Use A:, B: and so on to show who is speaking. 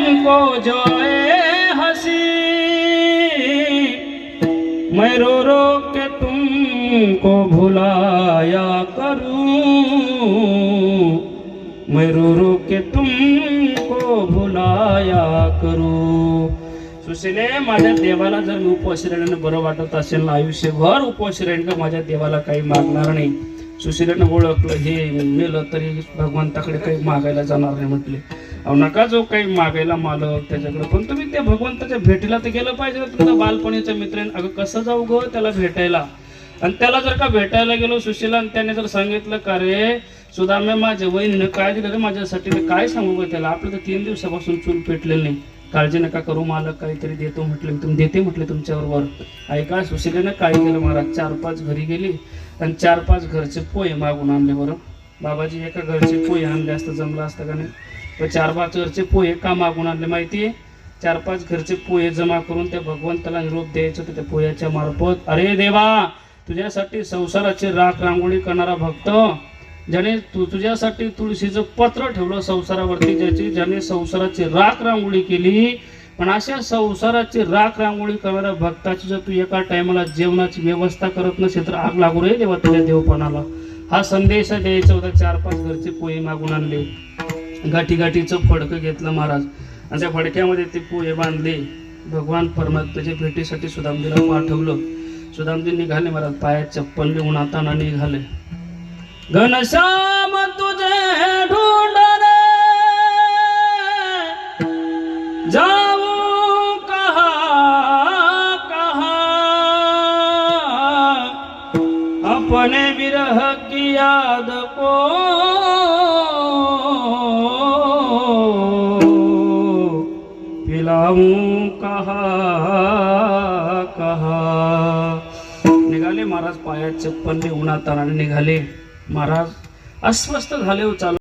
A: तुमको जो हंसी, मैं रो रो के तुमको भुलाया करूं, मैं रो रो के तुमको भुलाया करूं. सुशीले, माझ्या देवाला जर मी उपवासी राहिल्यानं बरं वाटत असेल ना, आयुष्यभर उपवासी राहीन का माझ्या देवाला काही मागणार नाही. सुशीलेनं ओळखलं, हे मेलं तरी भगवंताकडे काही मागायला जाणार नाही. म्हटले, अहो नका जो काही मागायला मालक त्याच्याकडे, पण तुम्ही त्या भगवंताच्या भेटीला तर गेलं पाहिजे. तुमचा बालपणीचा मित्र आहे, अगं कसं जाऊ ग त्याला भेटायला. आणि त्याला जर का भेटायला गेलो सुशीला, आणि त्याने जर सांगितलं का रे सुदाम्या माझ्या वहिनीनं काय दिलं रे माझ्यासाठी, मी काय सांगू ग त्याला, आपलं तर 3 दिवसापासून चूल पेटलेलं नाही. काळजी नका करू, मालक काहीतरी देतो म्हटलं, मी देते म्हटले तुमच्याबरोबर. ऐका, सुशीलेनं काय केलं महाराज, 4-5 घरी गेली आणि 4-5 घरचे पोहे मागून आणले. बरं बाबाजी, एका घरचे पोहे आणले असतं जमलं असतं का नाही, तर 4-5 घरचे पोहे का मागून आणले माहिती आहे? 4-5 घरचे पोहे जमा करून त्या भगवंताला निरोप द्यायचं होतं त्या पोह्याच्या मार्फत. अरे देवा, तुझ्यासाठी संसाराची राख रांगोळी करणारा भक्त, ज्याने तुझ्यासाठी तुळशीचं पत्र ठेवलं संसारावरती, ज्याने संसाराची राख रांगोळी केली, पण अशा संसाराची राख रांगोळी करणाऱ्या भक्ताची जर तू एका टायमाला जेवणाची व्यवस्था करत नसेल तर आग लागू रे देवा तुझ्या देवपणाला. हा संदेश द्यायचा होता. 4-5 घरचे पोहे मागून आणले, गाठीचं फडकं घेतलं महाराज, आणि त्या फडक्यामध्ये ते पोहे बांधले. भगवान परमात्म्याच्या भेटीसाठी सुदामजीला पाठवलं. सुदामजी निघाले महाराज, पायात चप्पल घेऊन हाताना निघाले. घनश्याम तुझे ढूंढने जाऊं कहाँ कहाँ, अपने विरह की याद को पिलाऊं कहाँ कहाँ. निघाले महाराज, पायात चप्पल घेऊन हाताना निघाले. महाराज अस्वस्थ झाले हो, चालू